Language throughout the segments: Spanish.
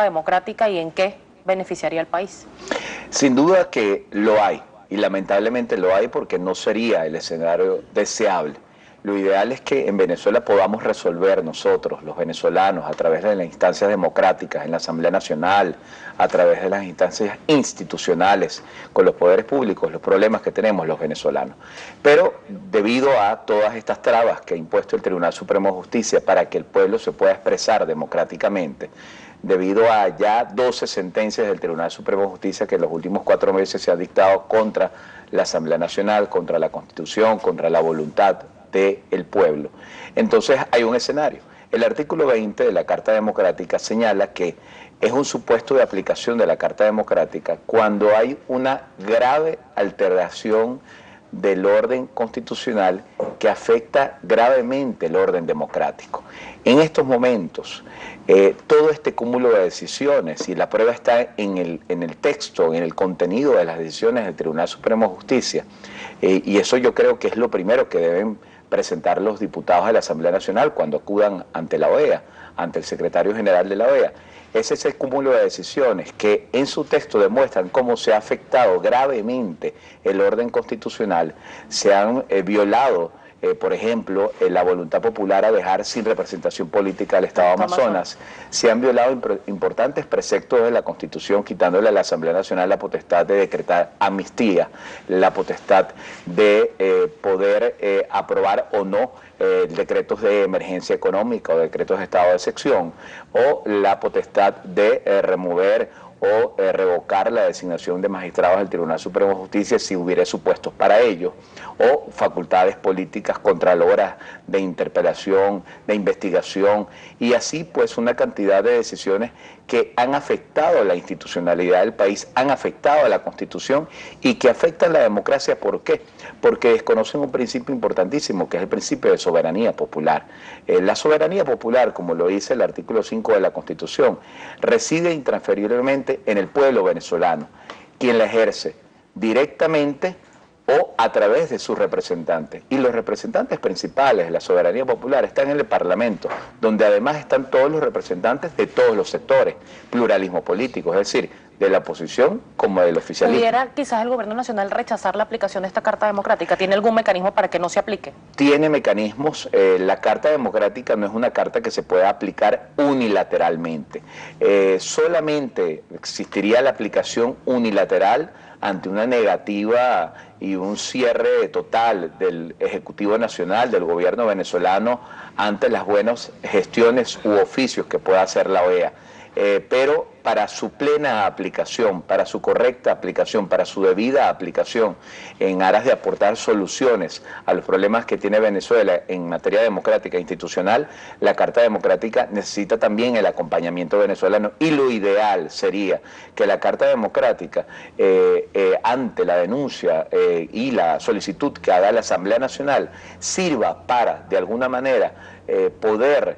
democrática y en qué beneficiaría al país? Sin duda que lo hay, y lamentablemente lo hay porque no sería el escenario deseable. Lo ideal es que en Venezuela podamos resolver nosotros, los venezolanos, a través de las instancias democráticas, en la Asamblea Nacional, a través de las instancias institucionales, con los poderes públicos, los problemas que tenemos los venezolanos. Pero debido a todas estas trabas que ha impuesto el Tribunal Supremo de Justicia para que el pueblo se pueda expresar democráticamente, debido a ya 12 sentencias del Tribunal Supremo de Justicia que en los últimos 4 meses se ha dictado contra la Asamblea Nacional, contra la Constitución, contra la voluntad del pueblo. Entonces hay un escenario. El artículo 20 de la Carta Democrática señala que es un supuesto de aplicación de la Carta Democrática cuando hay una grave alteración del orden constitucional que afecta gravemente el orden democrático. En estos momentos, todo este cúmulo de decisiones, y la prueba está en el texto, en el contenido de las decisiones del Tribunal Supremo de Justicia, y eso yo creo que es lo primero que deben presentar los diputados de la Asamblea Nacional cuando acudan ante la OEA, ante el secretario general de la OEA. Ese es el cúmulo de decisiones que en su texto demuestran cómo se ha afectado gravemente el orden constitucional, se han violado, por ejemplo, la voluntad popular a dejar sin representación política al Estado Amazonas, se han violado importantes preceptos de la Constitución, quitándole a la Asamblea Nacional la potestad de decretar amnistía, la potestad de poder aprobar o no decretos de emergencia económica o decretos de estado de excepción, o la potestad de remover o revocar la designación de magistrados del Tribunal Supremo de Justicia si hubiera supuestos para ello, o facultades políticas contraloras de interpelación, de investigación, y así pues una cantidad de decisiones que han afectado la institucionalidad del país, han afectado a la Constitución y que afectan la democracia. ¿Por qué? Porque desconocen un principio importantísimo, que es el principio de soberanía popular. La soberanía popular, como lo dice el artículo 5 de la Constitución, reside intransferiblemente en el pueblo venezolano, quien la ejerce directamente o a través de sus representantes. Y los representantes principales de la soberanía popular están en el Parlamento, donde además están todos los representantes de todos los sectores, pluralismo político, es decir, de la oposición como del oficialismo. ¿Pudiera quizás el gobierno nacional rechazar la aplicación de esta Carta Democrática? ¿Tiene algún mecanismo para que no se aplique? Tiene mecanismos. La Carta Democrática no es una carta que se pueda aplicar unilateralmente. Solamente existiría la aplicación unilateral ante una negativa y un cierre total del Ejecutivo Nacional, del gobierno venezolano, ante las buenas gestiones u oficios que pueda hacer la OEA. Pero para su plena aplicación, para su correcta aplicación, para su debida aplicación, en aras de aportar soluciones a los problemas que tiene Venezuela en materia democrática e institucional, la Carta Democrática necesita también el acompañamiento venezolano, y lo ideal sería que la Carta Democrática, ante la denuncia y la solicitud que haga la Asamblea Nacional, sirva para, de alguna manera, poder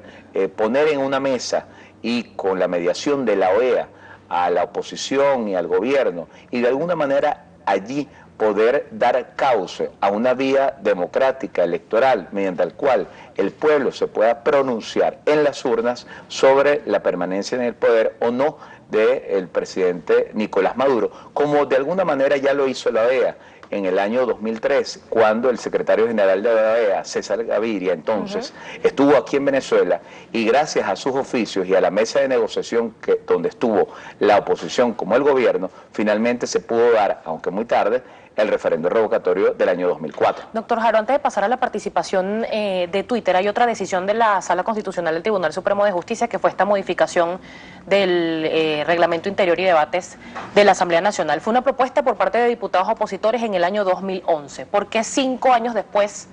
poner en una mesa y con la mediación de la OEA a la oposición y al gobierno, y de alguna manera allí poder dar cauce a una vía democrática electoral mediante la cual el pueblo se pueda pronunciar en las urnas sobre la permanencia en el poder o no del presidente Nicolás Maduro, como de alguna manera ya lo hizo la OEA en el año 2003, cuando el secretario general de la OEA, César Gaviria, entonces, estuvo aquí en Venezuela, y gracias a sus oficios y a la mesa de negociación donde estuvo la oposición como el gobierno, finalmente se pudo dar, aunque muy tarde, el referendo revocatorio del año 2004. Doctor Jaro, antes de pasar a la participación de Twitter, hay otra decisión de la Sala Constitucional del Tribunal Supremo de Justicia, que fue esta modificación del Reglamento Interior y Debates de la Asamblea Nacional. Fue una propuesta por parte de diputados opositores en el año 2011. ¿Por qué 5 años después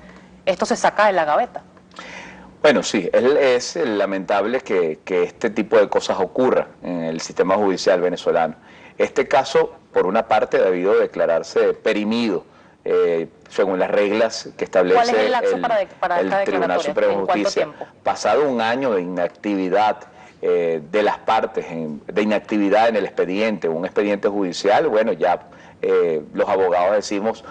esto se saca de la gaveta? Bueno, sí, es lamentable que este tipo de cosas ocurran en el sistema judicial venezolano. Este caso, por una parte, ha debido declararse perimido, según las reglas que establece ¿Cuál es el lapso para el Tribunal Supremo de Justicia. Pasado un año de inactividad de las partes, de inactividad en el expediente, un expediente judicial, bueno, ya los abogados decimos,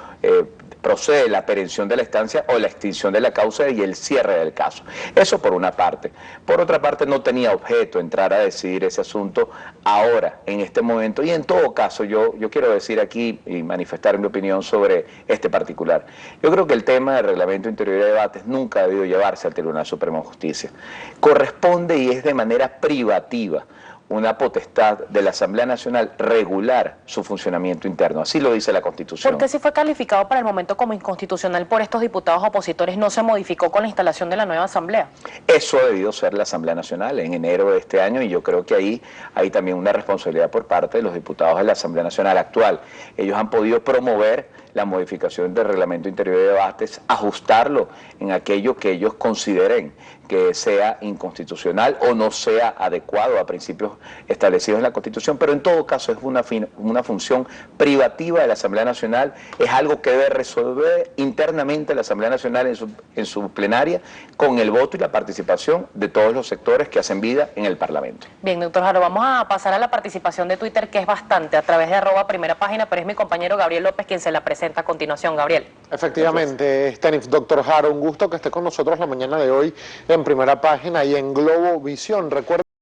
procede la aprehensión de la instancia o la extinción de la causa y el cierre del caso. Eso por una parte. Por otra parte, no tenía objeto entrar a decidir ese asunto ahora, en este momento, y en todo caso yo quiero decir aquí y manifestar mi opinión sobre este particular. Yo creo que el tema del reglamento interior de debates nunca ha debido llevarse al Tribunal Supremo de Justicia. Corresponde y es de manera privativa una potestad de la Asamblea Nacional regular su funcionamiento interno. Así lo dice la Constitución. Porque si fue calificado para el momento como inconstitucional por estos diputados opositores, ¿no se modificó con la instalación de la nueva Asamblea? Eso ha debido ser la Asamblea Nacional en enero de este año, y yo creo que ahí hay también una responsabilidad por parte de los diputados de la Asamblea Nacional actual. Ellos han podido promover la modificación del reglamento interior de debates, ajustarlo en aquello que ellos consideren que sea inconstitucional o no sea adecuado a principios establecidos en la Constitución, pero en todo caso es una función privativa de la Asamblea Nacional, es algo que debe resolver internamente la Asamblea Nacional en su plenaria, con el voto y la participación de todos los sectores que hacen vida en el Parlamento. Bien, doctor Jaro, vamos a pasar a la participación de Twitter, que es bastante, a través de @primerapágina, pero es mi compañero Gabriel López quien se la presenta a continuación. Gabriel. Efectivamente, doctor Jaro, un gusto que esté con nosotros la mañana de hoy en Primera Página y en Globovisión. Recuerda